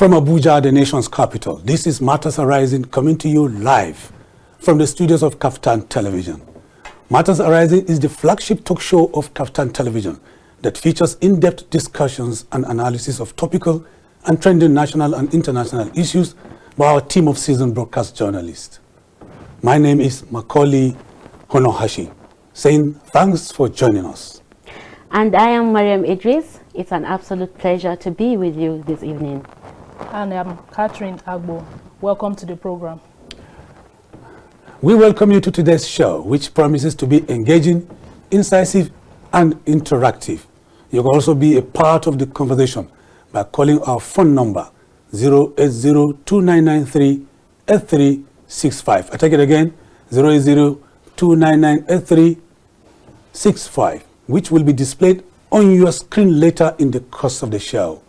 From Abuja, the nation's capital, this is Matters Arising, coming to you live from the studios of KAFTAN Television. Matters Arising is the flagship talk show of KAFTAN Television that features in-depth discussions and analysis of topical and trending national and international issues by our team of seasoned broadcast journalists. My name is Macauley Hunohashi, saying thanks for joining us. And I am Maryam Idris. It's an absolute pleasure to be with you this evening. And I'm Agbo. Welcome to the program. We welcome you to today's show, which promises to be engaging, incisive, and interactive. You can also be a part of the conversation by calling our phone number 08029938365. I take it again, 08029938365, which will be displayed on your screen later in the course of the show.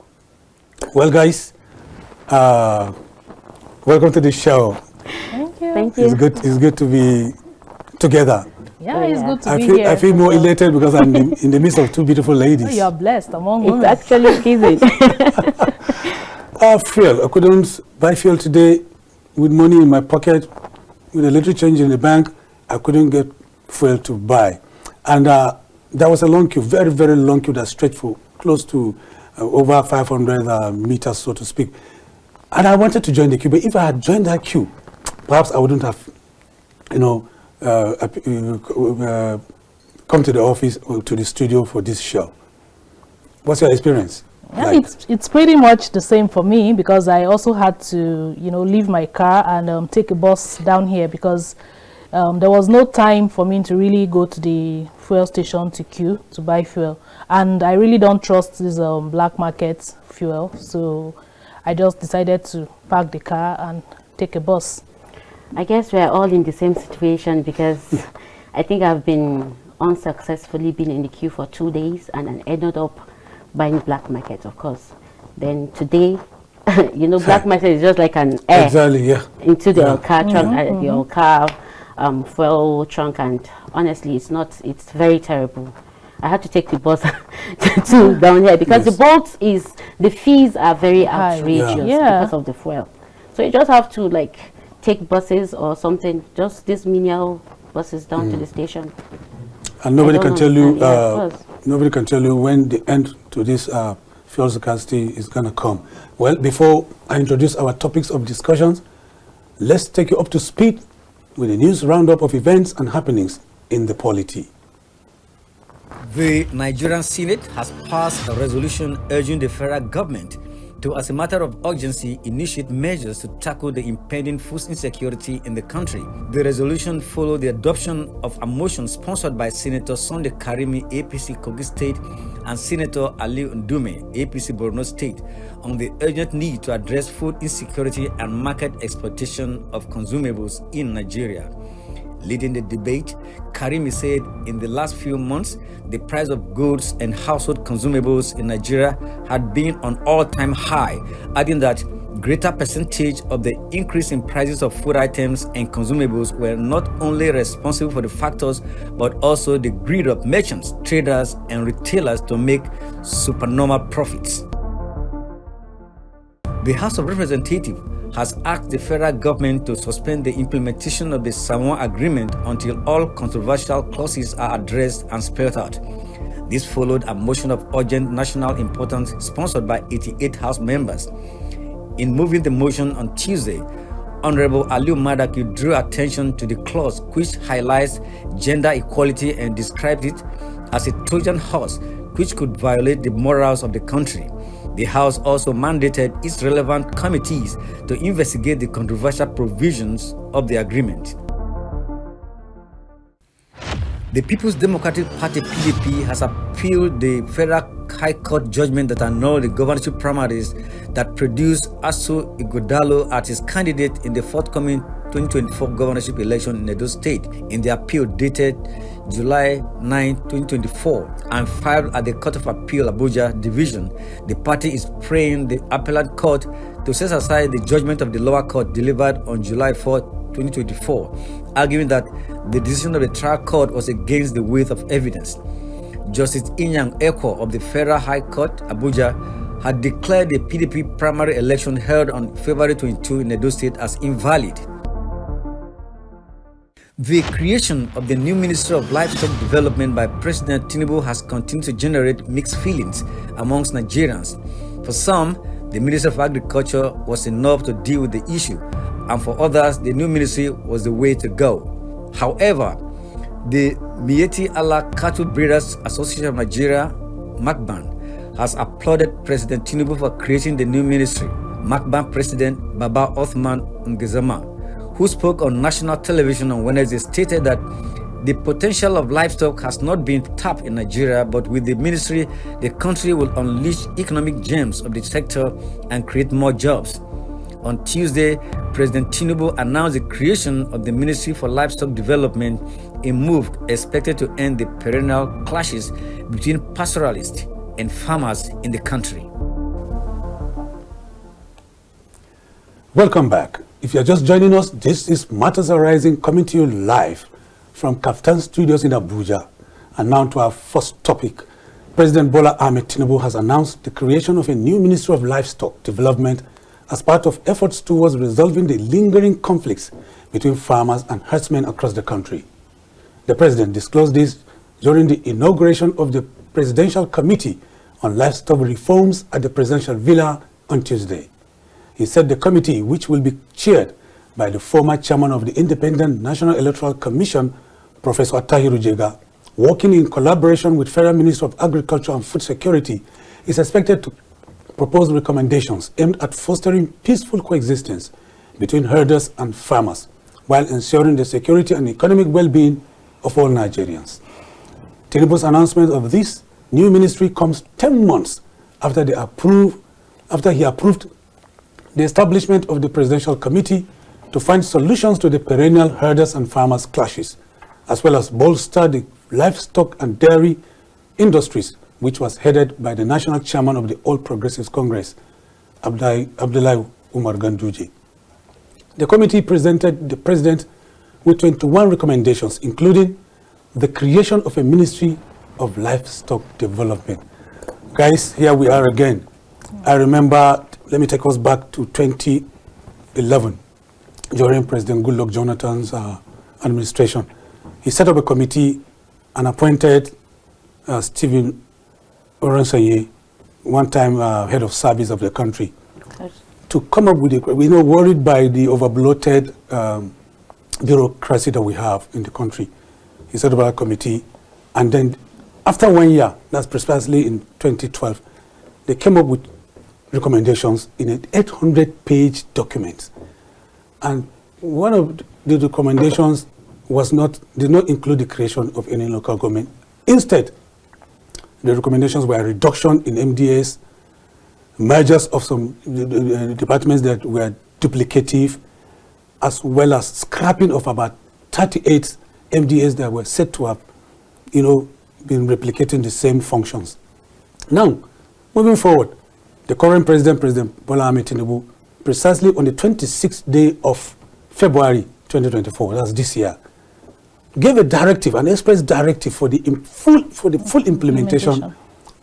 Well, guys, welcome to the show. Thank you. Thank you. It's good to be together. Yeah, it's good to be here. I feel more elated because I'm in the midst of two beautiful ladies. Oh, you are blessed among women. It's actually pleasing. Fuel. I couldn't buy fuel today with money in my pocket, with a little change in the bank. I couldn't get fuel to buy. And there was a long queue, very, very long queue that stretched for close to over 500 meters, so to speak. And I wanted to join the queue, but if I had joined that queue, perhaps I wouldn't have, come to the office or to the studio for this show. What's your experience? Yeah, like? it's pretty much the same for me, because I also had to, leave my car and take a bus down here, because there was no time for me to really go to the fuel station to queue to buy fuel. And I really don't trust this black market fuel, so I just decided to park the car and take a bus. I guess we're all in the same situation, because I think I've been unsuccessfully been in the queue for 2 days, and I ended up buying black market, of course. Then today, black market is just like an air into the car trunk, your car fuel trunk, and honestly, it's very terrible. I had to take the bus to down here, because the fees are very outrageous because of the fuel. So you just have to take buses or something, just these menial buses down to the station. And nobody can tell you. Nobody can tell you when the end to this fuel scarcity is going to come. Well, before I introduce our topics of discussions, let's take you up to speed with a news roundup of events and happenings in the polity. The Nigerian Senate has passed a resolution urging the federal government to, as a matter of urgency, initiate measures to tackle the impending food insecurity in the country. The resolution followed the adoption of a motion sponsored by Senator Sunday Karimi, APC Kogi State, and Senator Ali Ndume, APC Borno State, on the urgent need to address food insecurity and market exploitation of consumables in Nigeria. Leading the debate, Karimi said in the last few months, the price of goods and household consumables in Nigeria had been on all-time high, adding that greater percentage of the increase in prices of food items and consumables were not only responsible for the factors, but also the greed of merchants, traders, and retailers to make supernormal profits. The House of Representatives has asked the federal government to suspend the implementation of the Samoa Agreement until all controversial clauses are addressed and spelled out. This followed a motion of urgent national importance sponsored by 88 House members. In moving the motion on Tuesday, Honorable Aliu Madaki drew attention to the clause which highlights gender equality and described it as a Trojan horse which could violate the morals of the country. The House also mandated its relevant committees to investigate the controversial provisions of the agreement. The People's Democratic Party (PDP) has appealed the Federal High Court judgment that annulled the governorship primaries that produced Asu Ighodalo as its candidate in the forthcoming 2024 governorship election in Edo State. In the appeal dated July 9, 2024, and filed at the Court of Appeal Abuja Division, the party is praying the appellate court to set aside the judgment of the lower court delivered on July 4, 2024, arguing that the decision of the trial court was against the weight of evidence. Justice Inyang Eko of the Federal High Court, Abuja, had declared the PDP primary election held on February 22 in Edo State as invalid. The creation of the new Ministry of Livestock Development by President Tinubu has continued to generate mixed feelings amongst Nigerians. For some, the Ministry of Agriculture was enough to deal with the issue, and for others, the new ministry was the way to go. However, the Miyetti Allah Cattle Breeders Association of Nigeria, MACBAN, has applauded President Tinubu for creating the new ministry. MACBAN President Baba Othman Ngezama, who spoke on national television on Wednesday, stated that the potential of livestock has not been tapped in Nigeria, but with the ministry, the country will unleash economic gems of the sector and create more jobs. On Tuesday, President Tinubu announced the creation of the Ministry for Livestock Development, a move expected to end the perennial clashes between pastoralists and farmers in the country. Welcome back. If you're just joining us, this is Matters Arising coming to you live from KAFTAN Studios in Abuja. And now to our first topic. President Bola Ahmed Tinubu has announced the creation of a new Ministry of Livestock Development as part of efforts towards resolving the lingering conflicts between farmers and herdsmen across the country. The president disclosed this during the inauguration of the Presidential Committee on Livestock Reforms at the Presidential Villa on Tuesday. He said the committee, which will be chaired by the former chairman of the Independent National Electoral Commission, Professor Tahiru Jega, working in collaboration with Federal Ministry of Agriculture and Food Security, is expected to propose recommendations aimed at fostering peaceful coexistence between herders and farmers, while ensuring the security and economic well-being of all Nigerians. Tinubu's announcement of this new ministry comes 10 months after he approved the establishment of the Presidential Committee to find solutions to the perennial herders and farmers clashes, as well as bolster the livestock and dairy industries, which was headed by the national chairman of the All Progressives Congress, Abdullahi Umar Ganduje. The committee presented the president with 21 recommendations, including the creation of a Ministry of Livestock Development. Guys, here we are again. I remember, let me take us back to 2011, during President Goodluck Jonathan's administration. He set up a committee and appointed Stephen Oronsaye, one-time head of service of the country, to come up with worried by the overbloated bureaucracy that we have in the country. He set up a committee, and then after 1 year, that's precisely in 2012, they came up with recommendations in an 800-page document. And one of the recommendations did not include the creation of any local government. Instead, the recommendations were a reduction in MDAs, mergers of some departments that were duplicative, as well as scrapping of about 38 MDAs that were said to have, been replicating the same functions. Now, moving forward, the current president, President Bola Ahmed Tinubu, precisely on the 26th day of February 2024, that's this year, gave a directive, an express directive for the full implementation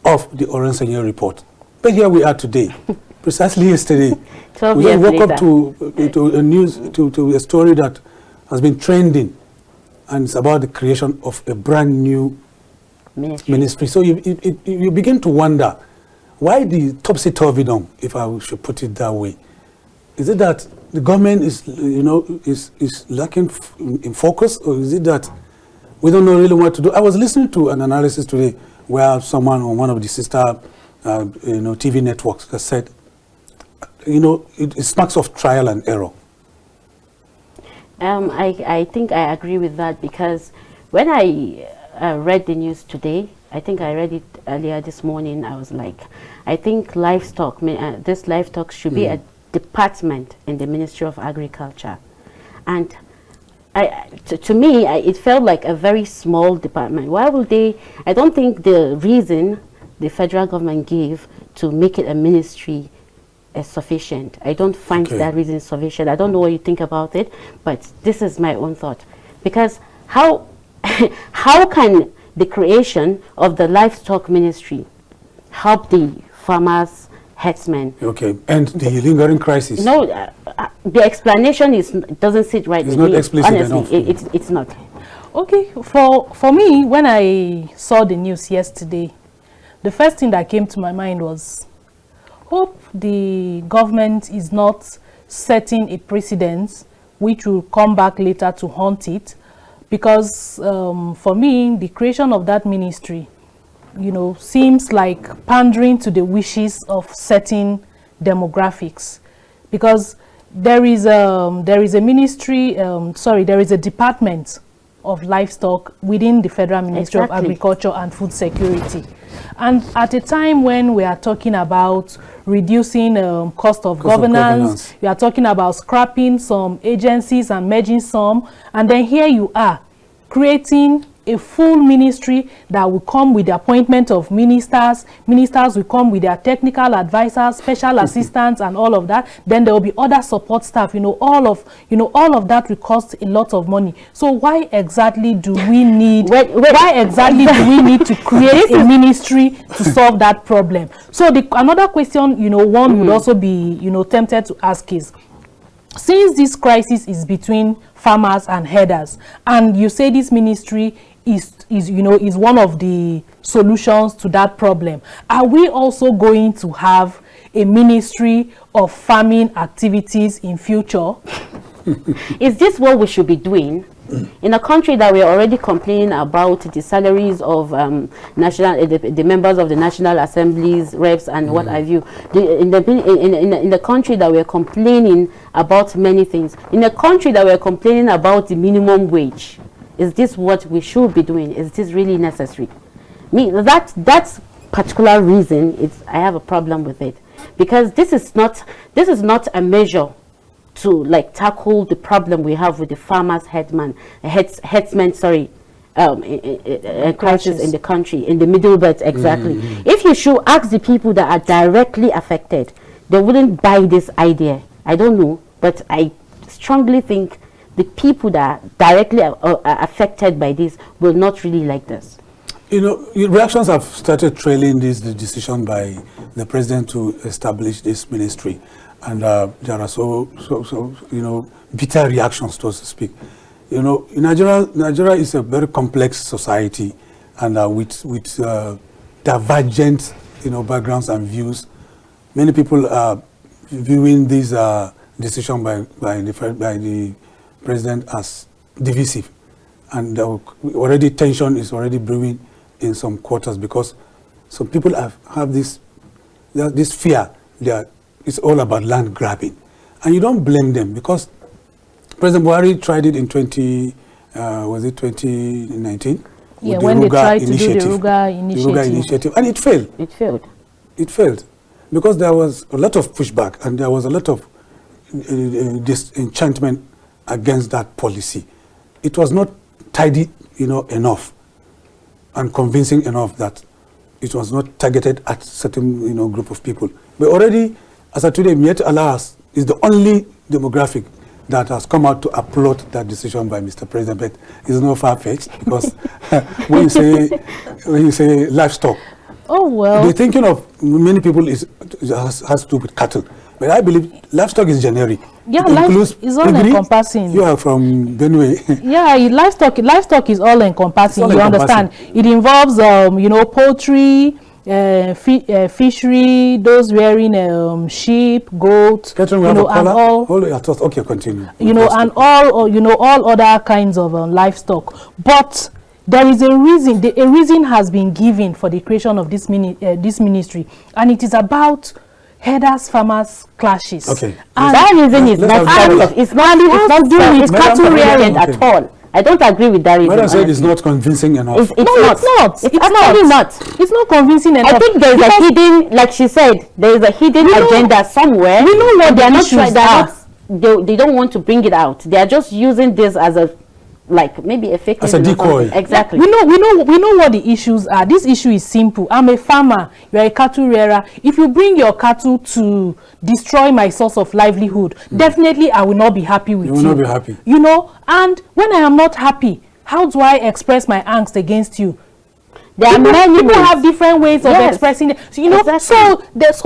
of the Oronsaye report. But here we are today, precisely yesterday. We just woke up to a news, to a story that has been trending, and it's about the creation of a brand new ministry. So you begin to wonder, why the topsy-turvydom, if I should put it that way? Is it that the government is lacking in focus, or is it that we don't know really what to do? I was listening to an analysis today where someone on one of the sister TV networks that said, it smacks of trial and error. I think I agree with that, because when I read the news today, I think I read it earlier this morning, I was like, I think livestock, this livestock should be a department in the Ministry of Agriculture. And to me, it felt like a very small department. Why would they? I don't think the reason the federal government gave to make it a ministry is sufficient. I don't find that reason sufficient. I don't know what you think about it, but this is my own thought. Because how can the creation of the livestock ministry help the farmers, herdsmen. Okay, and the lingering crisis? No, the explanation doesn't sit right with me. It's not explicit honestly, enough. It's not. Okay, for me, when I saw the news yesterday, the first thing that came to my mind was, hope the government is not setting a precedent which will come back later to haunt it, because for me, the creation of that ministry, you know, seems like pandering to the wishes of certain demographics, because there is a ministry, there is a department of livestock within the Federal Ministry of Agriculture and Food Security. And at a time when we are talking about reducing cost of governance, we are talking about scrapping some agencies and merging some, and then here you are creating a full ministry that will come with the appointment of ministers. Ministers will come with their technical advisors, special assistants, and all of that. Then there will be other support staff. All of that will cost a lot of money. So why exactly do we need? Why exactly do we need to create a ministry to solve that problem? So another question, one would also be, tempted to ask is, since this crisis is between farmers and herders, and you say this ministry is one of the solutions to that problem, are we also going to have a ministry of farming activities in future? Is this what we should be doing in a country that we are already complaining about the salaries of the members of the National Assemblies, reps, and what have you? In the country that we are complaining about many things, in a country that we are complaining about the minimum wage, is this what we should be doing? Is this really necessary? That particular reason, I have a problem with it, because this is not a measure to tackle the problem we have with the farmers headsmen crisis in the country, in the middle belt. Exactly. If you should ask the people that are directly affected, they wouldn't buy this idea. I don't know, but I strongly think the people that are directly affected by this will not really like this. Reactions have started trailing the decision by the president to establish this ministry, and there are so bitter reactions, so to speak. Nigeria is a very complex society, and with divergent backgrounds and views. Many people are viewing this decision by the president as divisive, and already tension is already brewing in some quarters, because some people have this fear that it's all about land grabbing, and you don't blame them, because President Buhari tried it in 2019? Yeah, when they tried to do the Ruga initiative, and it failed. It failed, because there was a lot of pushback, and there was a lot of disenchantment against that policy. It was not tidy, enough and convincing enough that it was not targeted at certain, group of people. But already, as of today, Miet Alas is the only demographic that has come out to applaud that decision by Mr. President. But it's not far-fetched, because when you say livestock, the thinking of many people has to do with cattle. But I believe livestock is generic. Yeah, livestock is all encompassing. You are from Benue. Yeah, livestock is all encompassing. You understand? It involves, poultry, fishery, those rearing sheep, goats, and all. Okay, continue. And all other kinds of livestock. But there is a reason. A reason has been given for the creation of this ministry, and it is about herders-farmers clashes. Okay. And that reason is not cattle rearing at all. I don't agree with that reason. Madam said it's not convincing enough. It's not. It's not convincing enough. I think there is a hidden, like she said, there is a hidden agenda somewhere. We know what their issues are. They don't want to bring it out. They are just using this as a maybe a fake as a decoy. Exactly. We know what the issues are. This issue is simple. I'm a farmer. You're a cattle rearer. If you bring your cattle to destroy my source of livelihood, definitely I will not be happy with you. You will not be happy. And when I am not happy, how do I express my angst against you? There are many people have different ways of expressing it. So, you know, so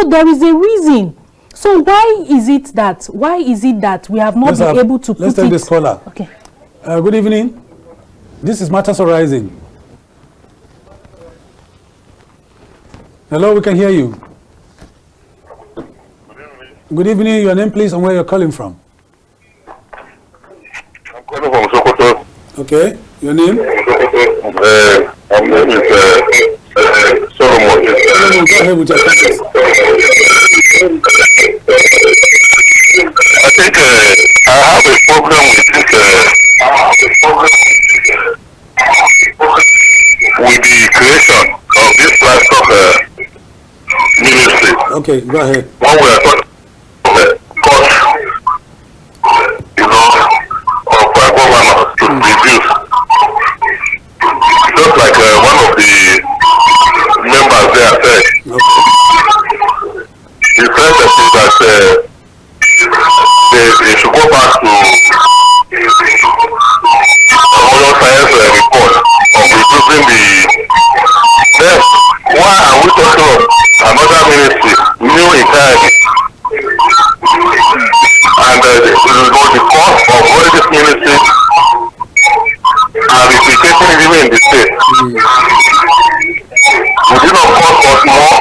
there is a reason. So why is it that we have not been able to put it? Let's take this caller. Okay. Good evening. This is Matters Arising. Hello, we can hear you. Good evening. Your name, please, and where you're calling from. I'm calling from Sokoto. Okay. Your name? My name is Solomon. Solomon, go ahead with your comments. I think I have a problem with this. With the creation of this livestock ministry. Okay, go ahead. When we are talking about cost, you know, of governors to reduce. Just like one of the members there said, he said that they should go back to another science report of reducing the. Then why are we talking of another ministry, new entirely? And the cost of all this ministry are replicating even in the state. Would it not cost us more?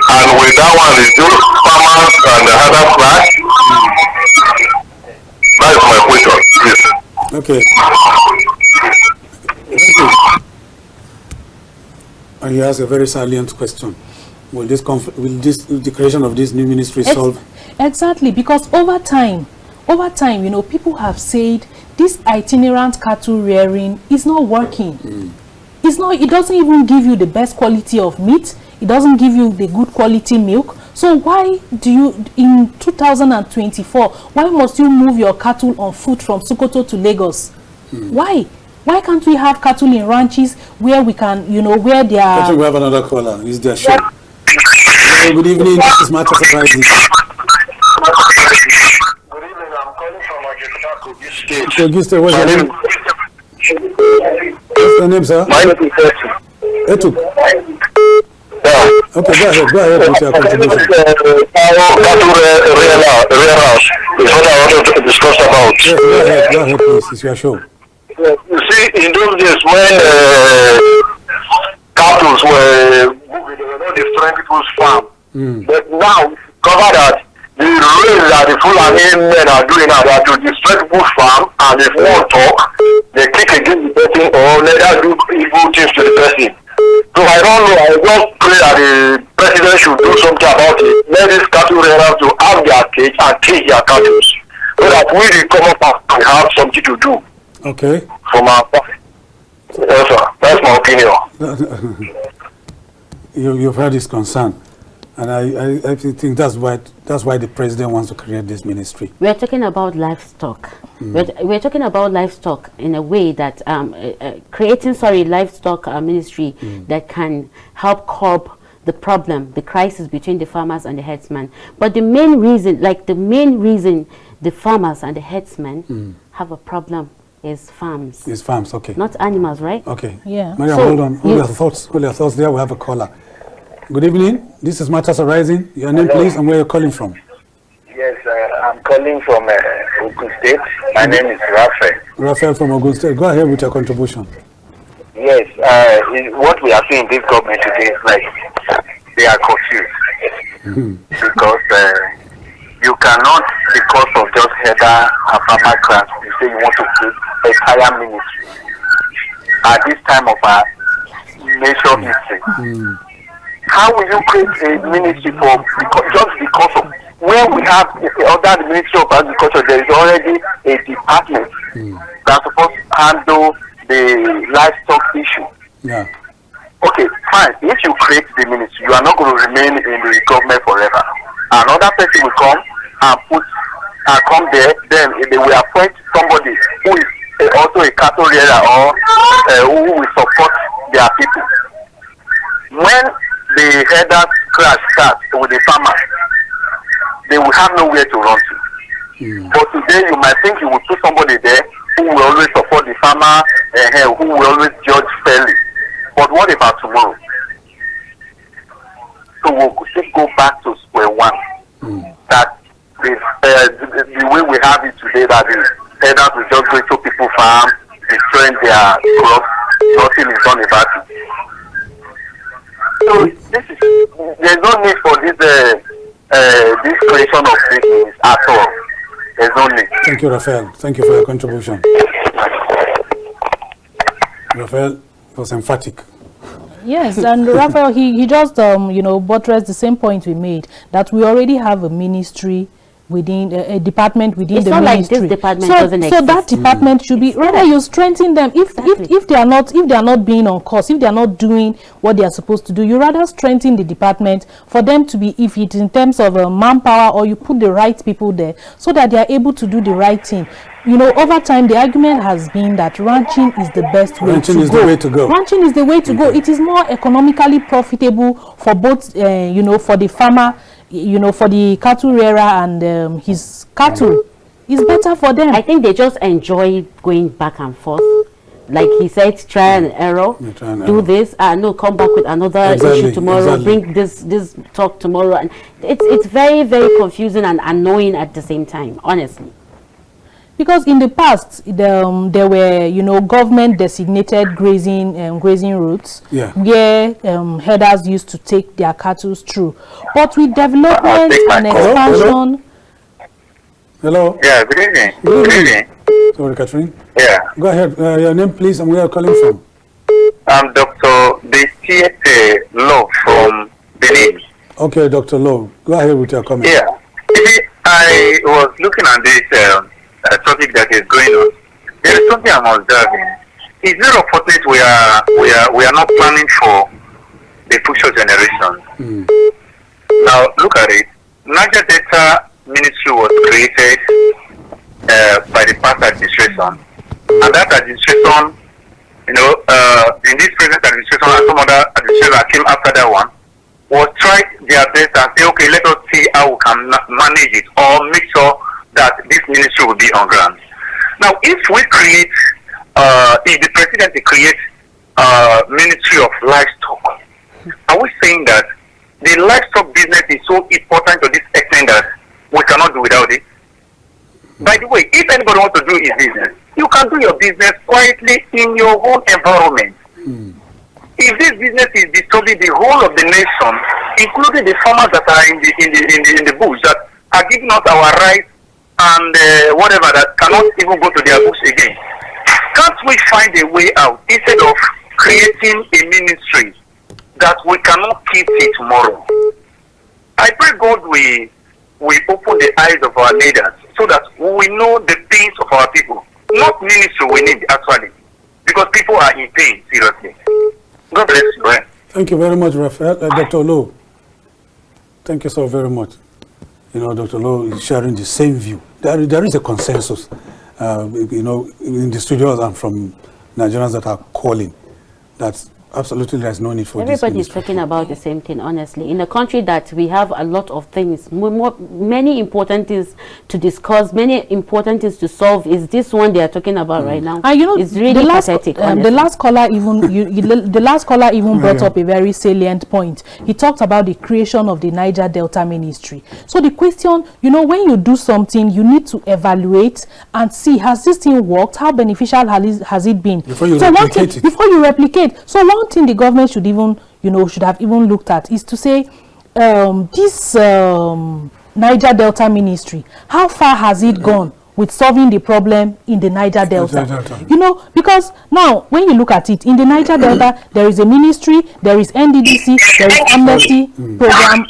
And with that one reduce farmers and the other class? That is my question, please. Okay. Thank you. And he asked a very salient question. Will the creation of this new ministry solve? Exactly, because over time, you know, people have said this itinerant cattle rearing is not working. It's not. It doesn't even give you the best quality of meat. It doesn't give you the good quality milk. So why do you, in 2024, why must you move your cattle on foot from Sokoto to Lagos? Why? Why can't we have cattle in ranches where we can, you know, where they are... We have another caller. Is there show? Hello, good evening. This is Matters Arising. Good evening. I'm calling from Kogi State. Kogi State, what's your name? What's your name, sir? My name is Etuk. Yeah. Okay, go ahead with your contribution. Cattle rearers is what I wanted to discuss about. Yes, go ahead, please. It's your show. You see, in those days when cattle were moving, they were not destroying people's farm. But now, cover that, the raids that the Fulani men are doing now, they are to destroy people's farm, and if one talk, they kick against the person or let us do evil things to the person. So I don't know, I just pray that the president should do something about it. Let these cattle rearers to have their cage and cage their cattle, so that we, the common person, have something to do. Okay. From our part. Yes, sir. That's my opinion. You've heard his concern, and I think that's why the president wants to create this ministry. We're talking about livestock. We're talking about livestock in a way that creating livestock ministry that can help curb the problem, the crisis between the farmers and the herdsmen. But the main reason the farmers and the herdsmen have a problem is farms. Is farms, okay. Not animals, right? Okay. Yeah. Maryam, hold on. Hold your thoughts there. We have a caller. Good evening. This is Matters Arising. Your name, please, and where you're calling from. Yes, I'm calling from Ogun State. My name is Raphael. Raphael from Ogun State. Go ahead with your contribution. Yes, what we are seeing in this government today is like they are confused. Because you cannot, because of just header and farmer class, you say you want to create a higher ministry at this time of our nation history. How will you create a ministry just because of when we have under the Ministry of Agriculture, there is already a department that's supposed to handle the livestock issue. Yeah. Okay, fine. If you create the ministry, you are not going to remain in the government forever. Another person will come and come there, then they will appoint somebody who is also a cattle rearer or who will support their people. When the headers clash starts with the farmers, they will have nowhere to run to. But today you might think you will put somebody there who will always support the farmer, who will always judge fairly. But what about tomorrow? So we'll just go back to square one. That the way we have it today, that is, elders will just go into people's farm, destroying their crops, nothing is done about it. So there's no need for this creation of things at all. There's no need. Thank you, Raphael. Thank you for your contribution. Raphael was emphatic. Yes, and Raphael, he just buttressed the same point we made, that we already have a ministry within a department within the ministry. It's not like this department doesn't exist. So that department should be, rather you strengthen them. If they are not being on course, if they are not doing what they are supposed to do, you rather strengthen the department for them to be, if it's in terms of manpower, or you put the right people there so that they are able to do the right thing. You know, over time, the argument has been that ranching is the best way to go. Ranching is the way to go. Ranching is the way to go. It is more economically profitable for both, for the farmer, for the cattle rearer and his cattle. It's better for them. I think they just enjoy going back and forth. Like he said, try and error, do this, no, come back with another issue tomorrow, bring this talk tomorrow. And it's very, very confusing and annoying at the same time, honestly. Because in the past, there were, government designated grazing routes where herders used to take their cattle through. But with development and expansion... Hello? Yeah, good evening. Good evening. Sorry, Catherine. Yeah. Go ahead. Your name, please, and where are you calling from? I'm Dr. DTAH Law from Benin. Okay, Dr. Law. Go ahead with your comment. Yeah. I was looking at this... topic that is going on. There is something I'm observing. It's very unfortunate we are not planning for the future generation. Now look at it. Niger Delta Ministry was created by the past administration, and that administration, in this present administration and some other administration that came after that one, was try their best and say, okay, let us see how we can manage it or make sure that this ministry will be on ground. Now, if we create, if the president creates Ministry of Livestock, are we saying that the livestock business is so important to this extent that we cannot do without it? By the way, if anybody wants to do his business, you can do your business quietly in your own environment. If this business is disturbing the whole of the nation, including the farmers that are in the bush that are giving us our rights and whatever, that cannot even go to their books again. Can't we find a way out instead of creating a ministry that we cannot keep till tomorrow? I pray God we open the eyes of our leaders so that we know the pains of our people. Not ministry we need actually, because people are in pain, seriously. God bless you. Right? Thank you very much, Raphael. Dr. Lowe. Thank you so very much. Dr. Lowe is sharing the same view. There is a consensus, in the studios and from Nigerians that are calling that absolutely there's no need for this. Everybody is talking about the same thing, honestly. In a country that we have a lot of things, many important things to discuss, many important things to solve, is this one they are talking about right now. It's really pathetic. The last caller even brought up a very salient point. He talked about the creation of the Niger Delta Ministry. So the question, when you do something, you need to evaluate and see, has this thing worked? How beneficial has it been? Before you replicate it. Before you replicate. So one thing the government should even, should have even looked at is to say, this Niger Delta Ministry, how far has it gone with solving the problem in the Niger Delta? Because now when you look at it, in the Niger Delta, there is a ministry, there is NDDC, there is amnesty program,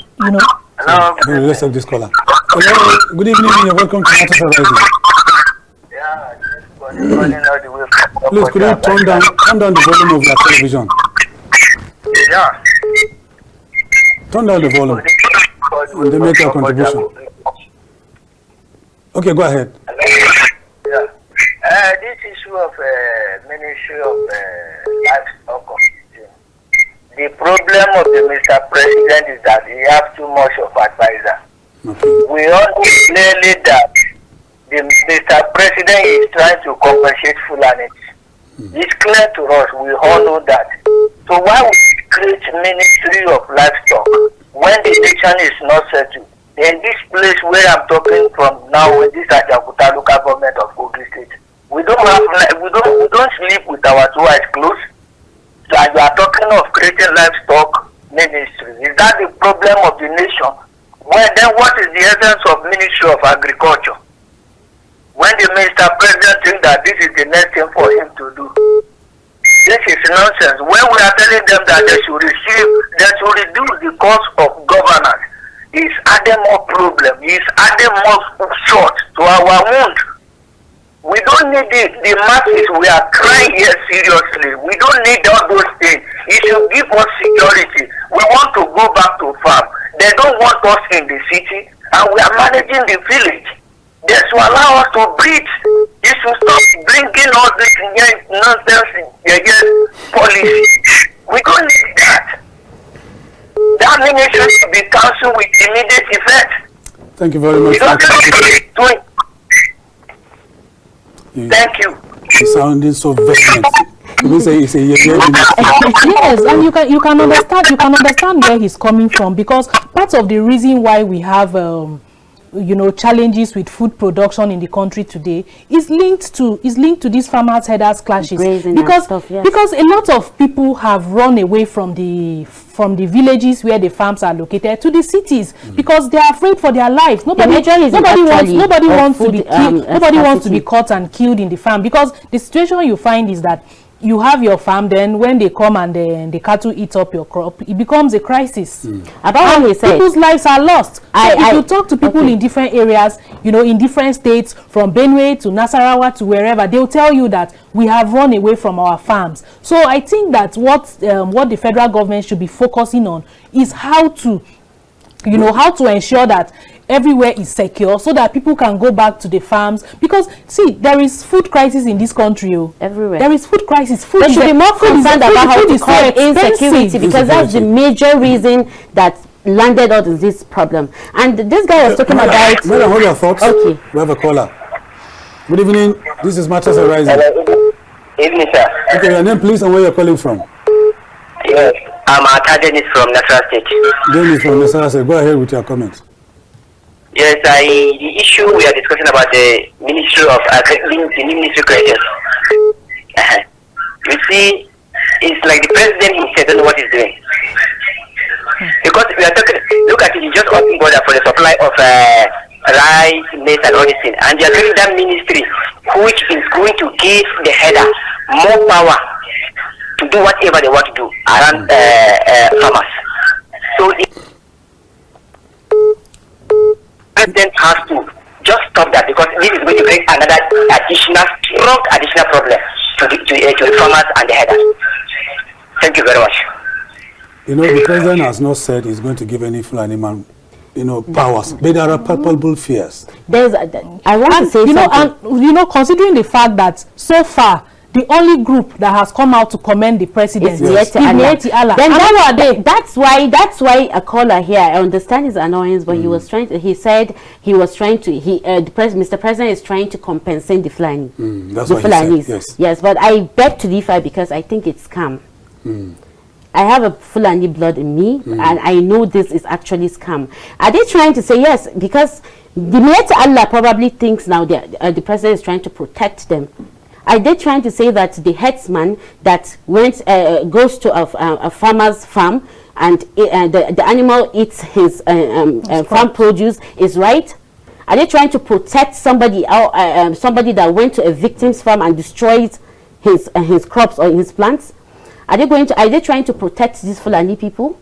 Hello, let's have this caller. Hello, good evening, you're welcome to Matters Arising. Please, could you turn down the volume of your television? Yeah. Turn down the volume. And then make your contribution. Okay, go ahead. Yeah. This issue of Ministry of Livestock. The problem of the Mr. President is that he has too much of advisor. Okay. We all know clearly that the Mr. President is trying to compensate Fulanis. It's clear to us, we all know that. So why would we create Ministry of Livestock when the nation is not settled? In this place where I'm talking from now, in this Ajakuta local government of Kogi State, we don't sleep with our two eyes closed. So you are talking of creating livestock ministry. Is that the problem of the nation? Well, then what is the essence of Ministry of Agriculture? When the Mr. President thinks that this is the next thing for him to do. This is nonsense. When we are telling them that they should reduce the cost of governance, it's adding more problem. It's adding more salt to our wound. We don't need it. The masses, we are crying here seriously. We don't need all those things. It should give us security. We want to go back to farm. They don't want us in the city, and we are managing the village. They should allow us to breathe. You should stop bringing all this nonsense policy. We don't need that. That ministry should be cancelled with immediate effect. Thank you very much. Thank you. You're sounding so vehement. Yes, and you can understand where he's coming from, because part of the reason why we have challenges with food production in the country today is linked to these farmers herders clashes, because a lot of people have run away from the villages where the farms are located to the cities because they are afraid for their lives. Nobody wants to be caught and killed in the farm, because the situation you find is that you have your farm, then when they come and the cattle eat up your crop, it becomes a crisis. About what he said, people's lives are lost. If you talk to people in different areas, in different states, from Benue to Nasarawa to wherever, they'll tell you that we have run away from our farms. So I think that what the federal government should be focusing on is how to ensure that everywhere is secure, so that people can go back to the farms. Because see, there is food crisis in this country. Everywhere there is food crisis. They should be more concerned about how to curb insecurity, because that's the major reason that landed us in this problem. And this guy was talking about. Maryam, hold your thoughts. Okay. We have a caller. Good evening. This is Matters Arising. Evening, sir. Okay, your name, please, and where you're calling from. Yes, I'm Dennis from Nasarawa State. Dennis from Nasarawa State. Go ahead with your comments. Yes, the issue we are discussing about the Ministry of the new Ministry creation. You see, it's like the president himself doesn't know what he's doing. Because we are talking, look at it, he's just opening border for the supply of rice, maize, and all these things. And they are creating that ministry, which is going to give the header more power to do whatever they want to do around farmers. So the president has to just stop that, because this is going to create another strong additional problem to the farmers and the headers. Thank you very much. The president has not said he's going to give any Fulani man, powers, but there are palpable fears. I want to say something. And considering the fact that so far the only group that has come out to commend the president is Nieti Allah. Then that's why a caller here, I understand his annoyance, but he said he was trying to Mr. President is trying to compensate the Fulani. That's what he said. Yes, but I beg to differ, because I think it's scam. I have a Fulani blood in me, and I know this is actually scam. Are they trying to say yes? Because the Nieti Allah probably thinks now that the president is trying to protect them. Are they trying to say that the headsman that goes to a farmer's farm and the animal eats his farm produce is right? Are they trying to protect somebody that went to a victim's farm and destroyed his crops or his plants? Are they trying to protect these Fulani people?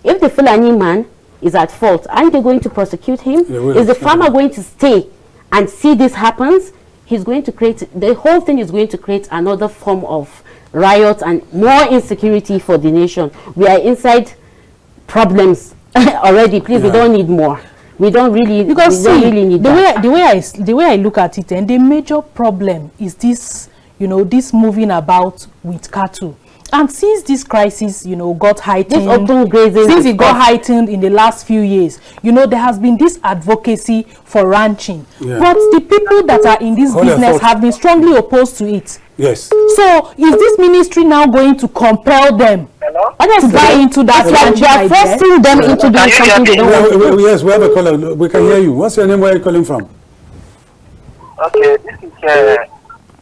If the Fulani man is at fault, aren't they going to prosecute him? Is the farmer going to stay and see this happens? The whole thing is going to create another form of riot and more insecurity for the nation. We are inside problems already. Please, we don't need more. We don't really need that. The way I look at it, and the major problem is this, this moving about with cattle. And since this crisis, got heightened, since it got heightened in the last few years, there has been this advocacy for ranching. Yeah. But the people that are in this business have been strongly opposed to it. Yes. So is this ministry now going to compel them Hello? To buy into that ranching idea. Forcing them into doing something they don't want to do. Yes, we have a caller. We can hear you. What's your name? Where are you calling from? Okay, this is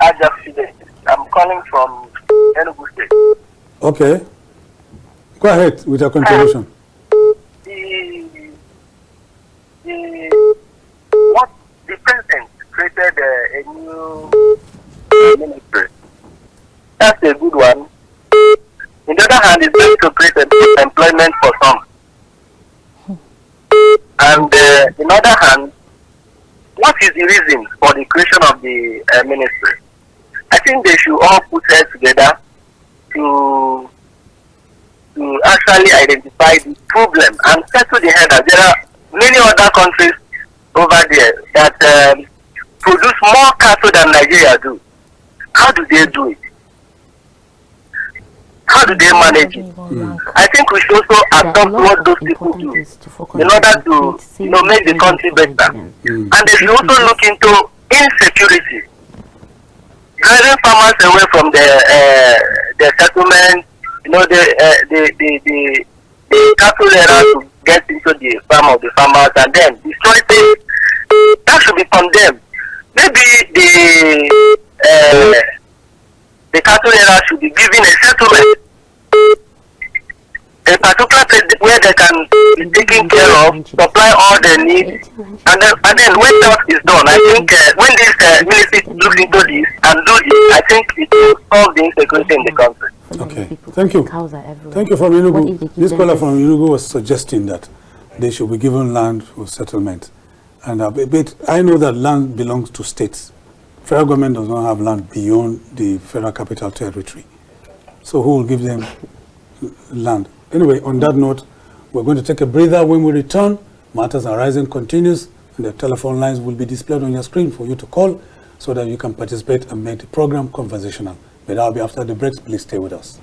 Agbo. I'm calling from Enugu State. Okay. Go ahead with your contribution. The president created a new ministry. That's a good one. On the other hand, it's going to create employment for some. And on the other hand, what is the reason for the creation of the ministry? I think they should all put heads together to actually identify the problem and settle the head. There are many other countries over there that produce more cattle than Nigeria do. How do they do it? How do they manage it? I think we should also adopt what those people do in order to make the country better. And they should also look into insecurity, driving farmers away from the settlement. The cattle area to get into the farm of the farmers and then destroy things. That should be condemned. Maybe the cattle area should be given a settlement, a particular place where they can be taken care of, supply all they need, and then when that is done, I think when this ministry looks into this and do it, I think it will solve the insecurity in the country. Okay, thank you. Thank you from Enugu. This caller from Enugu was suggesting that they should be given land for settlement. And but I know that land belongs to states. Federal government does not have land beyond the federal capital territory. So who will give them land? Anyway, on that note, we're going to take a breather. When we return, Matters Arising continues, and the telephone lines will be displayed on your screen for you to call so that you can participate and make the program conversational. But that'll be after the breaks. Please stay with us.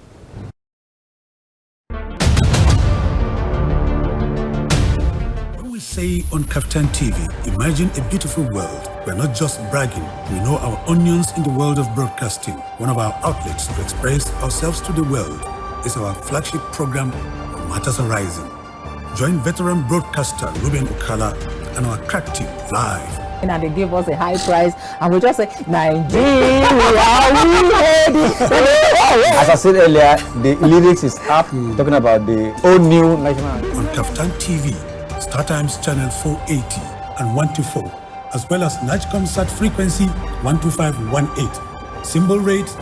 When we say on KAFTAN TV, imagine a beautiful world. We're not just bragging. We know our onions in the world of broadcasting. One of our outlets to express ourselves to the world is our flagship program, Matters Arising. Join veteran broadcaster Ruben Okala and our crack team live. And they give us a high price, and we just say, Nigeria, we ready. As I said earlier, the lyrics is up, talking about the old new national. On KAFTAN TV, Startimes channel 480 and 124, as well as NIGCOMSAT frequency 12518, symbol rate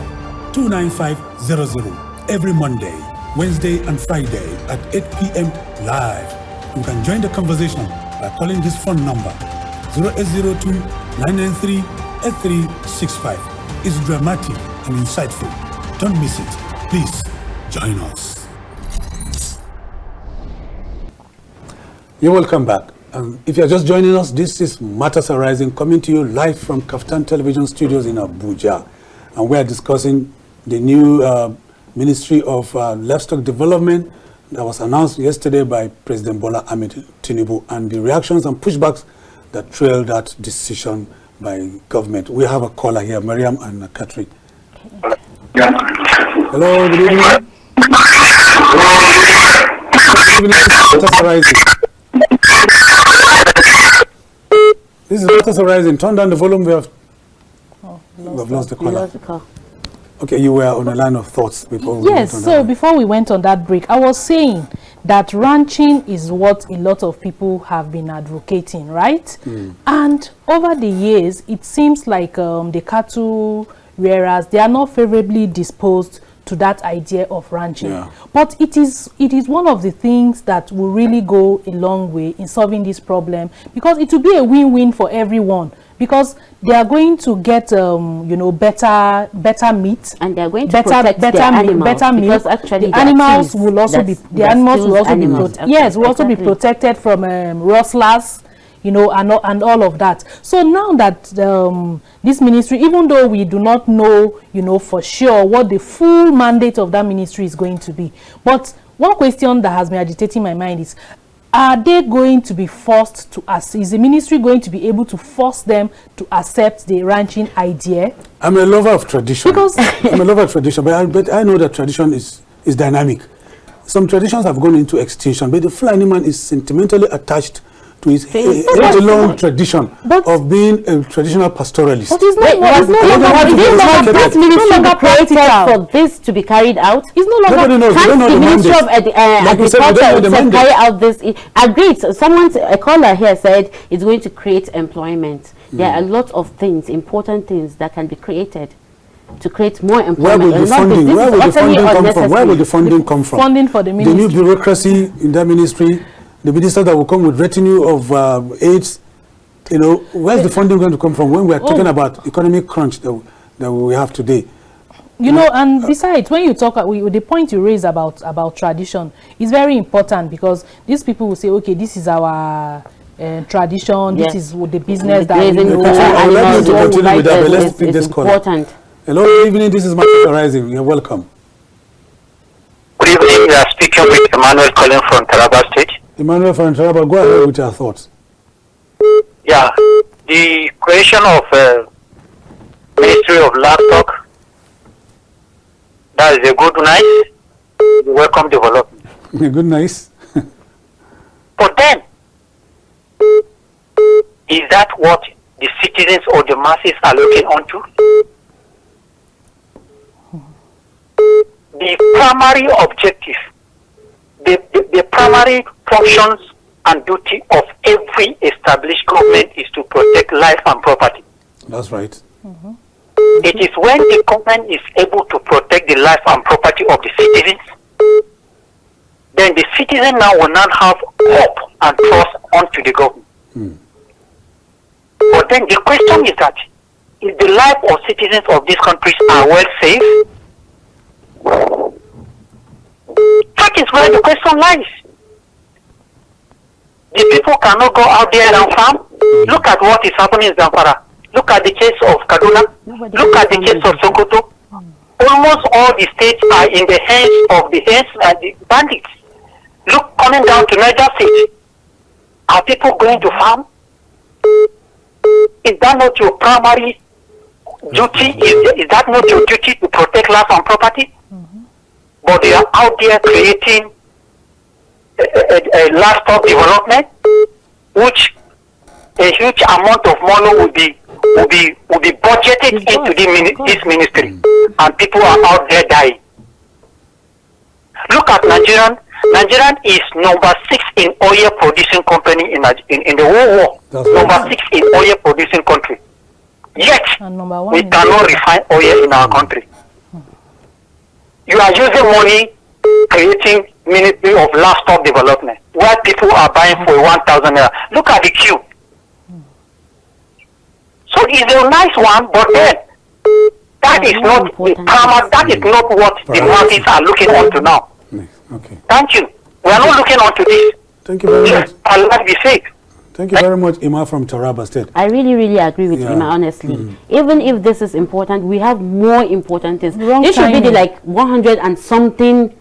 29500, every Monday, Wednesday and Friday at 8 p.m. live. You can join the conversation by calling this phone number 0802-993-8365. It's dramatic and insightful. Don't miss it. Please join us. You're welcome back. If you're just joining us, this is Matters Arising, coming to you live from KAFTAN Television Studios in Abuja. And we are discussing the new Ministry of Livestock Development that was announced yesterday by President Bola Ahmed Tinubu and the reactions and pushbacks that trailed that decision by government. We have a caller here, Maryam and Catherine. Hello, good evening. Good evening, Matters Arising. This is Matters Arising. Turn down the volume. We have lost the caller. Okay, you were on a line of thoughts before we went on so before we went on that break, I was saying that ranching is what a lot of people have been advocating, right? And over the years, it seems like the cattle rearers, they are not favorably disposed to that idea of ranching. Yeah. But it is one of the things that will really go a long way in solving this problem, because it will be a win-win for everyone, because they are going to get better meat, and they are going to protect their animals, better meat. Because actually the animals will also be protected from rustlers, and all of that. So now that this ministry, even though we do not know for sure what the full mandate of that ministry is going to be, but one question that has been agitating my mind is, are they going to be forced to is the ministry going to be able to force them to accept the ranching idea? I'm a lover of tradition. I'm a lover of tradition, but I know that tradition is dynamic. some traditions have gone into extinction, but the Fulani man is sentimentally attached to his age-long tradition of being a traditional pastoralist. But it's not created for this to be carried out. It's no longer. Can't the Ministry of Agriculture carry out this? Agreed. A caller here said it's going to create employment. There are a lot of things, important things that can be created to create more employment. Where will the funding come from? Where will the funding come from? Funding for the ministry. The new bureaucracy in that ministry, the minister that will come with retinue of aids, where's the funding going to come from when we are talking about economic crunch that we have today? And besides, when you talk, the point you raise about tradition is very important, because these people will say, okay, this is our tradition, this is the business that we do. Let's pick this caller. Hello, good evening, this is Matters Arising. You're welcome. Good evening, we are speaking with Emmanuel calling from Taraba State. Emmanuel from Taraba, go ahead with your thoughts. Yeah, the creation of Ministry of Livestock, that is a good, nice, welcome development. Good, nice. But then, is that what the citizens or the masses are looking onto? The primary objective, the primary functions and duty of every established government is to protect life and property. That's right. It is when the government is able to protect the life and property of the citizens, then the citizen now will not have hope and trust onto the government. But then the question is that, if the life of citizens of these countries are well safe, that is where the question lies. The people cannot go out there and farm. Look at what is happening in Zamfara. Look at the case of Kaduna. Look at the case of Sokoto. Almost all the states are in the hands of the bandits. Look, coming down to Niger State. Are people going to farm? Is that not your primary duty? Is that not your duty to protect life and property? But they are out there creating a livestock development, which a huge amount of money will be budgeted into this ministry, and people are out there dying. Look at Nigerian. Nigerian is number 6 in oil producing company in the whole world. Number 6 in oil producing country. Yet we cannot refine oil in our country. You are using money creating Ministry of Livestock Development, where people are buying for 1,000 naira. Look at the queue. So it's a nice one, but then that is not the primary. That is not what the markets are looking on to now. Okay. Thank you. We are not looking on to this. Thank you very much. Allah be safe. Thank you very much, Ima from Taraba State. I really agree with Ima, honestly. Even if this is important, we have more important things. This should be the 100 and something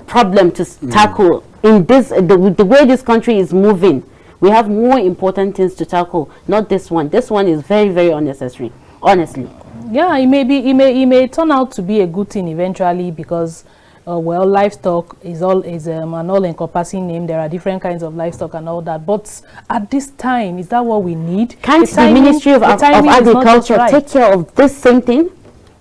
problem to tackle in this the way this country is moving. We have more important things to tackle, not this one. This one is very, very unnecessary, honestly. Yeah, it may turn out to be a good thing eventually, because well, livestock is an all-encompassing name. There are different kinds of livestock and all that. But at this time, is that what we need? Can't the Ministry of Agriculture take care of this same thing?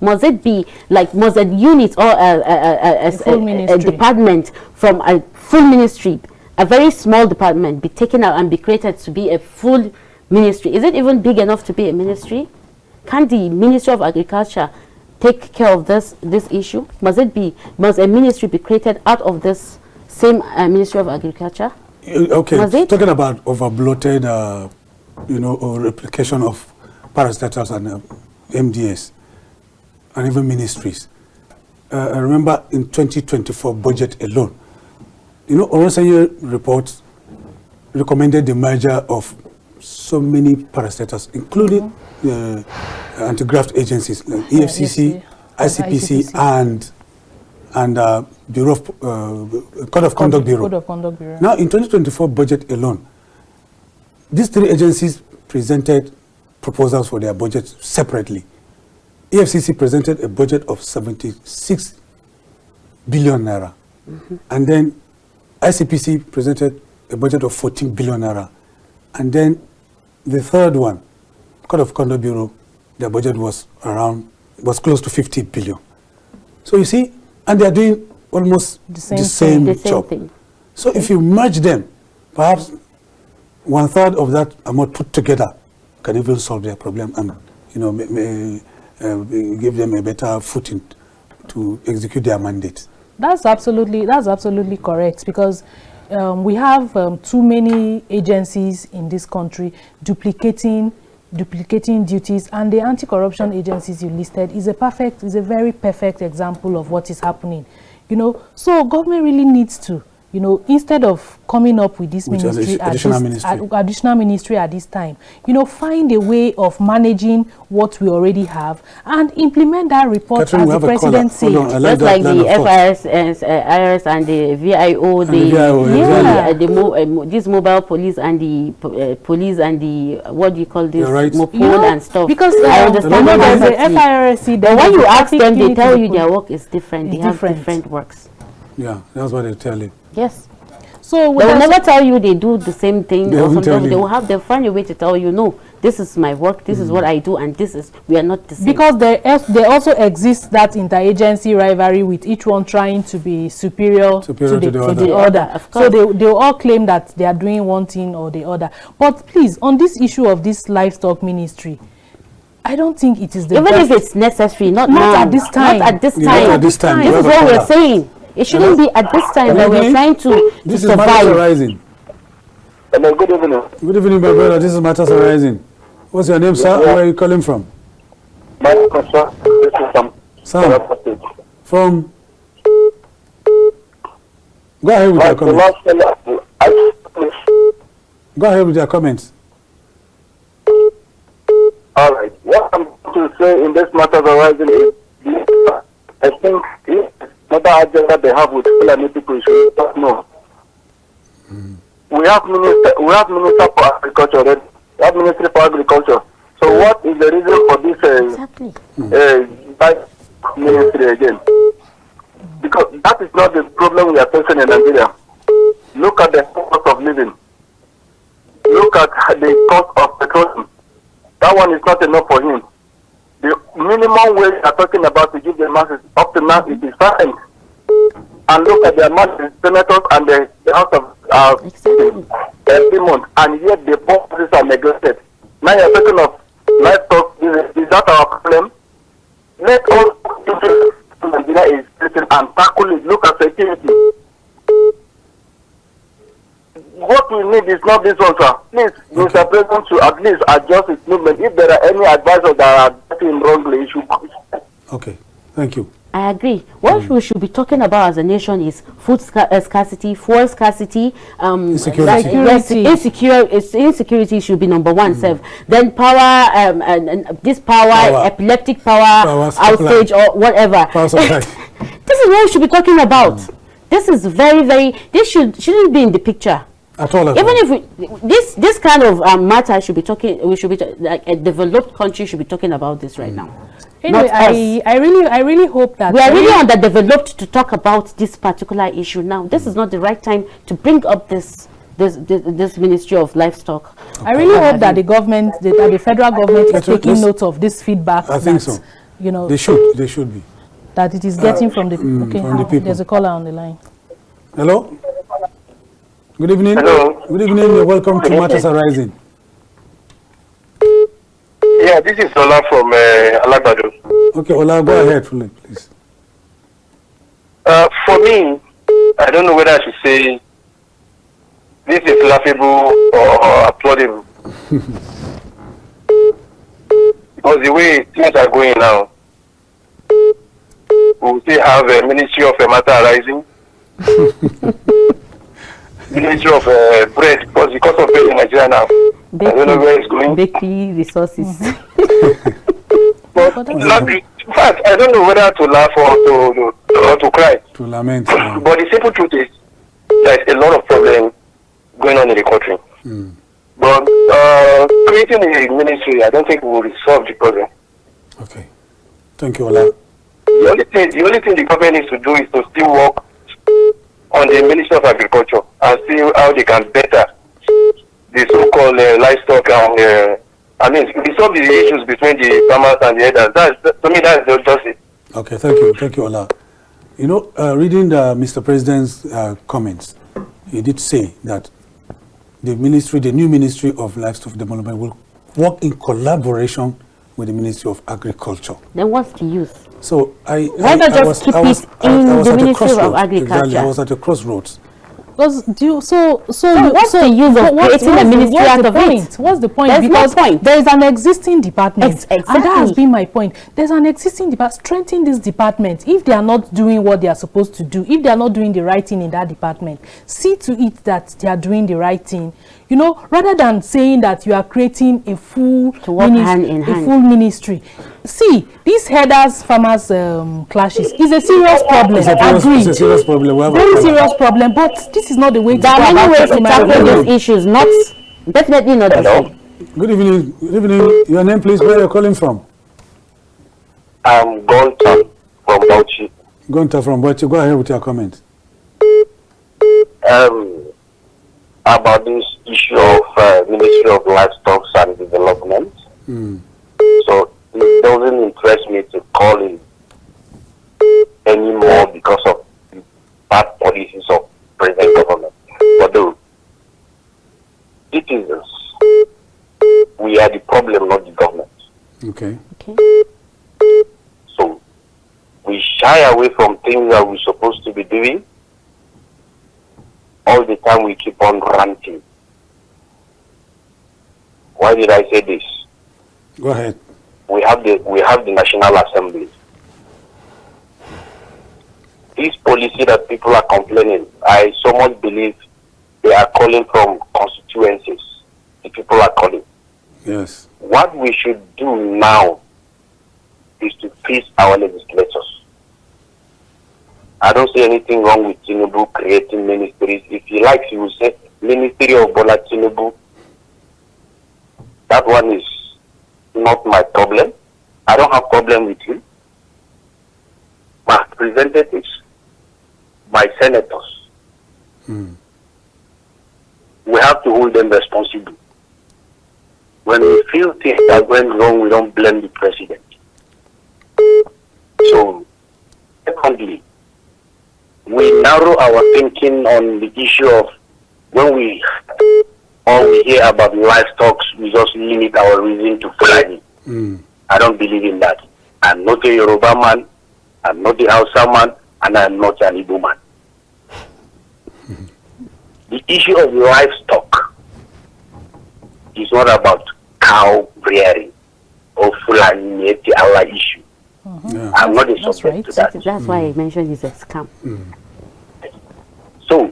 Must it be must a unit or a department from a full ministry, a very small department, be taken out and be created to be a full ministry? Is it even big enough to be a ministry? Can the Ministry of Agriculture take care of this issue? Must a ministry be created out of this same Ministry of Agriculture? Okay, talking about over-bloated, or replication of parastatals and MDS, and even ministries. I remember in 2024 budget alone, Oronsaye report recommended the merger of so many parastatals, including anti-graft agencies like EFCC, ICPC, and Bureau of Code of Conduct Bureau. Now, in 2024 budget alone, these 3 agencies presented proposals for their budgets separately. EFCC presented a budget of 76 billion naira. And then ICPC presented a budget of 14 billion naira. And then the third one, Code of Conduct Bureau, their budget was close to 50 billion. So you see, and they are doing almost the same job. Thing. So if you merge them, perhaps 1/3 of that amount put together can even solve their problem and, you know, give them a better footing to execute their mandate. That's absolutely correct, because we have too many agencies in this country duplicating duties, and the anti-corruption agencies you listed is a very perfect example of what is happening. You know, so government really needs to, you know, instead of coming up with this additional ministry at this time, you know, find a way of managing what we already have and implement that report, Catherine, as the president said. Just like the FIRS and the VIO, this mobile police and the police and the, what do you call this, Mopol and stuff. Because I understand the FIRS, but when you ask them, they tell you their work is different. They have different works. Yeah, that's what they tell you. Yes. So they will never tell you they do the same thing. They'll find a way to tell you, no, this is my work, this is what I do, and we are not the same. Because there also exists that interagency rivalry with each one trying to be superior to the other. So they all claim that they are doing one thing or the other. But please, on this issue of this livestock ministry, I don't think it is the even if it's necessary, not at this time. Not at this time. This is what we're saying. It shouldn't be at this time that we're trying to This survive. is Matters Arising. Hello, good evening. Good evening, my brother. This is Matters Arising. What's your name, sir? Where are you calling from? My name is Sam. From? Go ahead with your comments. Go ahead with your comments. All right. What I'm going to say in this Matters Arising is, I think another agenda they have with Fulani people should not know. We have Minister for Agriculture already. We have Ministry for Agriculture. So what is the reason for this ministry again? Because that is not the problem we are facing in Nigeria. Look at the cost of living. Look at the cost of petroleum. That one is not enough for him. The minimum wage we are talking about to give the masses up to now it is fine. And look at the amount of senators and the House of every month, and yet the policies are neglected. Now you're talking of livestock. Is that our problem? Let all Nigeria is facing and tackle it. Look at security. What we need is not this one, sir. Please, Mr. President should at least adjust his movement. If there are any advisors that are getting wrongly, he should. Okay, thank you. I agree. What we should be talking about as a nation is food scarcity, fuel scarcity, insecurity should be number one. Then power, epileptic power outage or whatever. This is what we should be talking about. This is this shouldn't be in the picture. Even if this kind of matter should be like a developed country should be talking about this right now. Anyway, I really hope that we are really underdeveloped to talk about this particular issue now. This is not the right time to bring up this Ministry of Livestock. I really hope that the government, the federal government, is taking note of this feedback. I think so. You know, they should be. That it is getting from the from the people. There's a caller on the line. Hello. Good evening. Hello. Good evening. You're welcome to Matters Arising. Yeah, this is Ola from Alagbado. Okay, Ola, go ahead, please. For me, I don't know whether I should say this is laughable or applaudable. Because the way things are going now, we still have a Ministry of Matter Arising, Ministry of Bread, because the cost of bread in Nigeria now, I don't know where it's going. Bakery resources. But in fact, I don't know whether to laugh or to cry. To lament. But the simple truth is, there's a lot of problems going on in the country. But creating a ministry, I don't think will resolve the problem. Okay. Thank you, Ola. The only thing the government needs to do is to still work on the Ministry of Agriculture and see how they can better the so-called livestock and resolve the issues between the farmers and the herders. To me, that's just it. Okay, thank you, Ola. You know, reading Mr. President's comments, he did say that the new Ministry of Livestock Development will work in collaboration with the Ministry of Agriculture. Then what's the use? So I was in the Ministry of Agriculture. Exactly, I was at a crossroads. What's the use of creating a ministry out of it? What's the point? There's because no point. There is an existing department. Exactly. And that has been my point. There's an existing department. Strengthen this department. If they are not doing what they are supposed to do, if they are not doing the right thing in that department, see to it that they are doing the right thing. You know, rather than saying that you are creating a full ministry. See, these herders farmers clashes is a serious problem. It's a serious problem. Very serious problem, but this is not the way to go about it. There are many ways to tackle these issues, definitely not the same. Good evening. Good evening. Your name, please. Where are you calling from? I'm Gonta from Bauchi. Gonta from Bauchi. Go ahead with your comment. About this issue of Ministry of Livestock and Development. So it doesn't interest me to call in anymore because of the bad policies of present government. But the citizens, we are the problem, not the government. Okay. So we shy away from things that we're supposed to be doing. All the time we keep on ranting. Why did I say this? Go ahead. We have the National Assembly. This policy that people are complaining, I so much believe they are calling from constituencies. The people are calling. Yes. What we should do now is to please our legislators. I don't see anything wrong with Tinubu creating ministries. If he likes, he will say Ministry of Bola Tinubu. That one is not my problem. I don't have problem with him. My representatives, my senators, we have to hold them responsible. When we feel things that went wrong, we don't blame the president. So, secondly, we narrow our thinking on the issue of when we hear about livestock, we just limit our reason to Fulani. I don't believe in that. I'm not a Yoruba man, I'm not a Hausa man, and I'm not an Igbo man. The issue of livestock is not about cow rearing or Fulani our issue. I'm not a subject to that. That's why I mentioned it's a scam. So,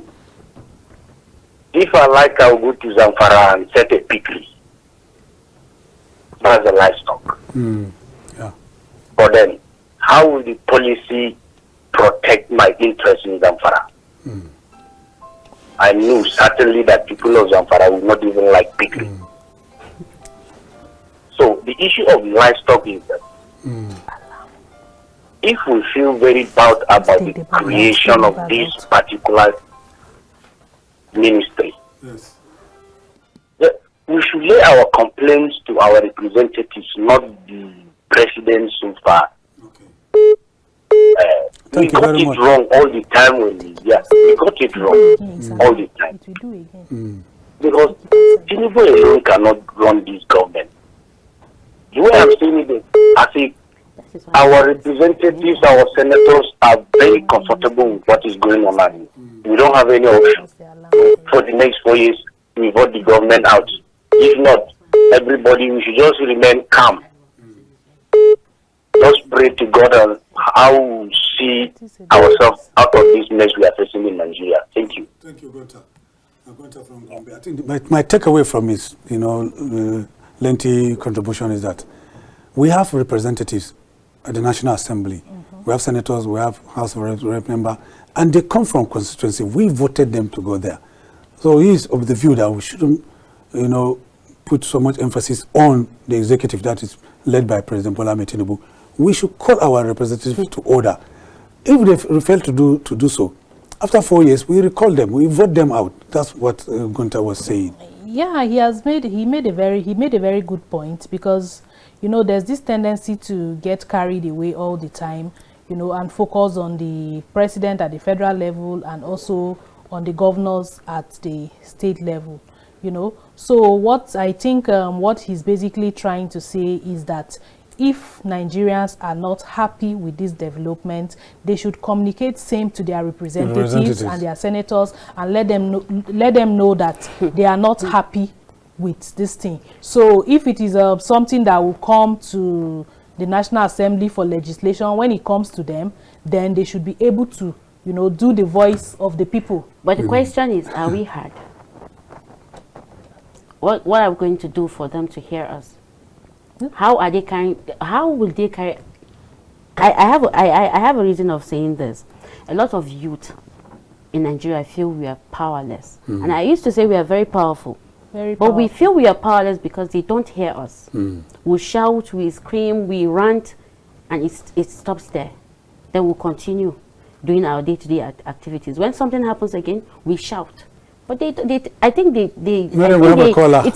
if I like, I'll go to Zamfara and set a piggery. That's the livestock. But then, how will the policy protect my interest in Zamfara? I knew certainly that people of Zamfara would not even like piggery. So, the issue of livestock is that if we feel very bad about the creation of this particular ministry, we should lay our complaints to our representatives, not the president so far. We got it wrong all the time we got it wrong all the time. Because Tinubu alone cannot run this government. The way I'm saying it, I think our representatives, our senators are very comfortable with what is going on now. We don't have any option. For the next 4 years, we vote the government out. If not, everybody, we should just remain calm. Just pray to God on how we see ourselves out of this mess we are facing in Nigeria. Thank you. Thank you, Gonta. Gonta from Gombe. I think my takeaway from his, lengthy contribution is that we have representatives at the National Assembly. We have senators, we have House of Rep member, and they come from constituency. We voted them to go there. So he is of the view that we shouldn't, put so much emphasis on the executive that is led by President Tinubu. we should call our representatives to order. If they fail to do so, after 4 years, we recall them, we vote them out. That's what Gunther was saying. Yeah, he made a very good point, because you know there's this tendency to get carried away all the time, you know, and focus on the president at the federal level and also on the governors at the state level, you know. So what I think what he's basically trying to say is that if Nigerians are not happy with this development, they should communicate same to their representatives and their senators and let them know that they are not happy with this thing. So if it is something that will come to the National Assembly for legislation, when it comes to them, then they should be able to, you know, do the voice of the people. But the question is, are we heard? What are we going to do for them to hear us? How are they carrying? How will they carry? I have a reason of saying this. A lot of youth in Nigeria feel we are powerless, and I used to say we are very powerful. But we feel we are powerless because they don't hear us. We shout, we scream, we rant, and it stops there. Then we'll continue doing our day-to-day activities. When something happens again, we shout. But I think it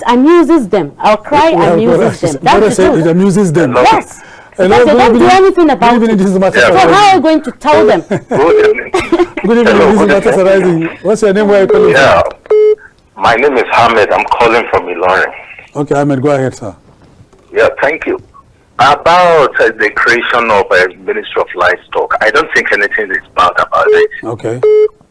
amuses them. Our cry amuses them. That's the truth. It amuses them. Yes. Because they don't do anything about it. So how are you going to tell them? Good evening, this is Arising. What's your name? Where are you calling from? My name is Ahmed. I'm calling from Ilorin. Okay, Ahmed, go ahead, sir. Yeah, thank you. About the creation of a Ministry of Livestock, I don't think anything is bad about it. Okay.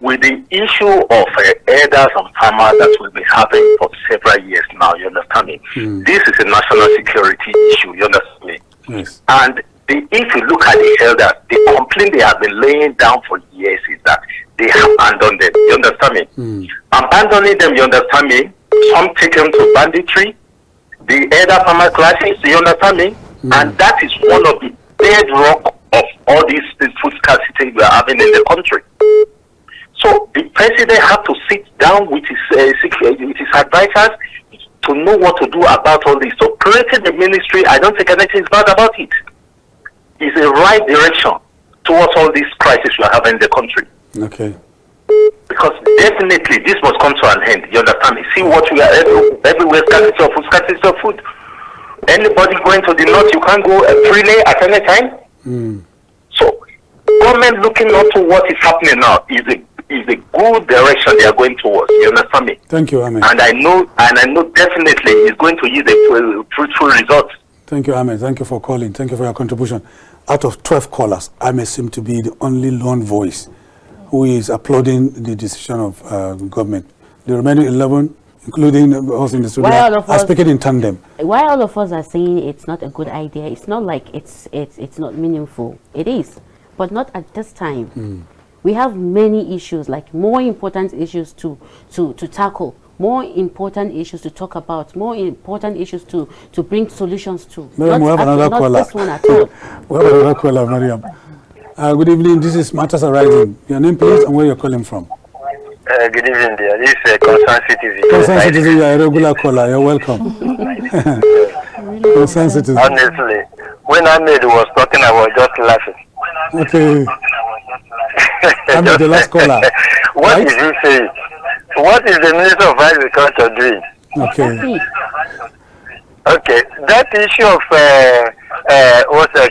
With the issue of herders and farmers that we've been having for several years now, you understand me? This is a national security issue, you understand me? Yes. And if you look at the elders, the complaint they have been laying down for years is that they have abandoned them, you understand me? Abandoning them, you understand me? Some take them to banditry, the elder farmer classes, you understand me? And that is one of the bedrock of all these food scarcity we are having in the country. So the president had to sit down with his advisors to know what to do about all this. So creating the ministry, I don't think anything is bad about it. It's the right direction towards all these crises we are having in the country. Okay. Because definitely this must come to an end. You understand me? See what we are everywhere, scarcity of food. Anybody going to the north, you can't go freely at any time. So government looking up to what is happening now is a good direction they are going towards. You understand me? Thank you, Ahmed. And I know definitely it's going to yield a fruitful result. Thank you, Ahmed. Thank you for calling. Thank you for your contribution. Out of 12 callers, Ahmed seems to be the only lone voice who is applauding the decision of government. The remaining 11, including us in the studio, are speaking in tandem. Why all of us are saying it's not a good idea? It's not like it's not meaningful. It is, but not at this time. We have many issues, like more important issues to tackle, more important issues to talk about, more important issues to bring solutions to. Maryam, we have another caller. This one at all. We have another caller, Maryam. Good evening. This is Matters Arising. Your name, please, and where you're calling from. Good evening, dear. This is Concerned Citizen. Concerned Citizen, you're a regular caller. You're welcome. Concerned Citizen. Honestly, when Ahmed was talking, I was just laughing. Okay. I'm the last caller. What is he saying? What is the Minister of Agriculture doing? Okay. Okay. That issue of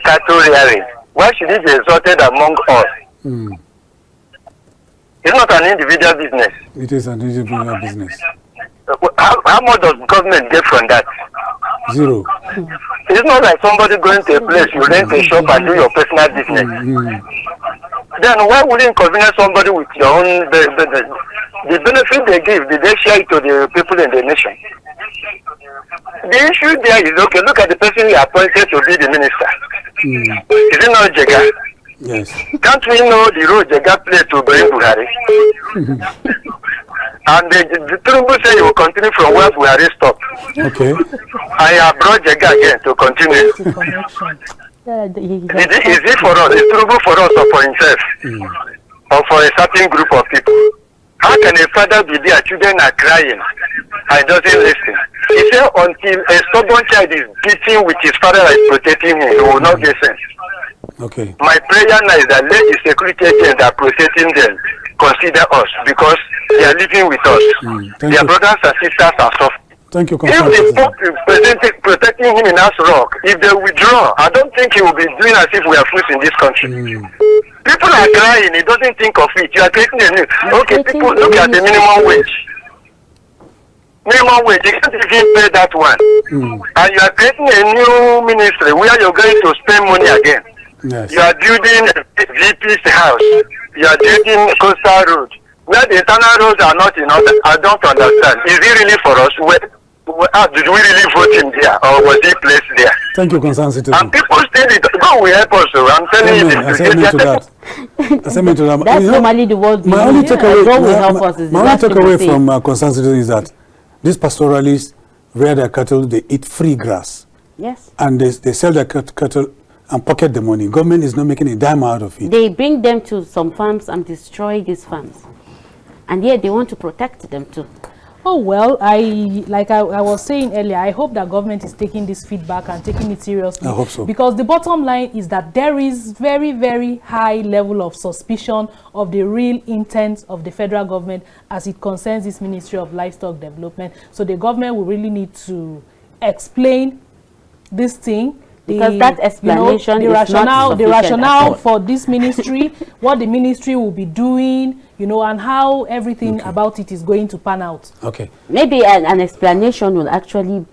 cattle rearing, why should it be exalted among us? It's not an individual business. It is an individual business. How much does government get from that? Zero. It's not like somebody going to a place, you rent a shop and do your personal business. Then why would you inconvenience somebody with your own business? The benefit they give, did they share it to the people in the nation? The issue there is, okay, look at the person you appointed to be the minister. Is it not Jega? Yes. Can't we know the role Jega played to bring Buhari? And the Tinubu said he will continue from where Buhari stopped. Okay. I have brought Jega again to continue. Is it for us? Is Tinubu for us or for himself? Or for a certain group of people? How can a father be there, children are crying, and doesn't listen? He said until a stubborn child is beaten with his father that is protecting him, he will not get sense. Okay. My prayer now is that let the security agents that are protecting them consider us because they are living with us. Their brothers and sisters are suffering. Thank you, if they put protecting him in House Rock, if they withdraw, I don't think he will be doing as if we are fools in this country. People are crying, he doesn't think of it. You are creating a new. Okay, people look at the minimum wage. Minimum wage, you can't even pay that one. And you are creating a new ministry where you're going to spend money again. Yes. You are building a VP's house. You are building a coastal road. Where the internal roads are not in order, I don't understand. Is it really for us? Did we really vote him there, or was he placed there? Thank you, concerned citizen. And people still, God will help us. I'm telling you. Amen to that. Amen to that. That's normally the word. My only takeaway from concerned citizen is that these pastoralists rear their cattle, they eat free grass. Yes. And they sell their cattle and pocket the money. Government is not making a dime out of it. They bring them to some farms and destroy these farms. And yet they want to protect them too. Oh, well, like I was saying earlier, I hope that government is taking this feedback and taking it seriously. I hope so. Because the bottom line is that there is very, very high level of suspicion of the real intent of the federal government as it concerns this Ministry of Livestock Development. So the government will really need to explain this thing. Because that explanation the rationale for this ministry, what the ministry will be doing, and how everything about it is going to pan out. Okay. Maybe an explanation will actually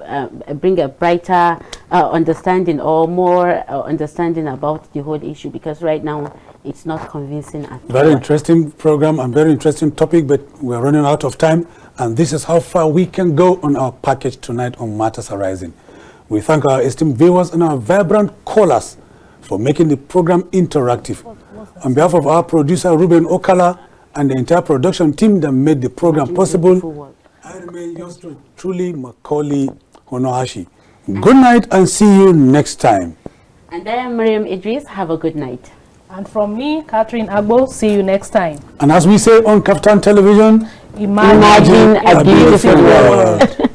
bring a brighter understanding or more understanding about the whole issue, because right now it's not convincing at all. Very interesting program and very interesting topic, but we're running out of time, and this is how far we can go on our package tonight on Matters Arising. We thank our esteemed viewers and our vibrant callers for making the program interactive. On behalf of our producer, Ruben Okala, and the entire production team that made the program possible, I remain yours truly, Macauley Hunohashi. Good night and see you next time. And I am Maryam Idris. Have a good night. And from me, Catherine Agbo, see you next time. And as we say on KAFTAN Television, imagine a beautiful world.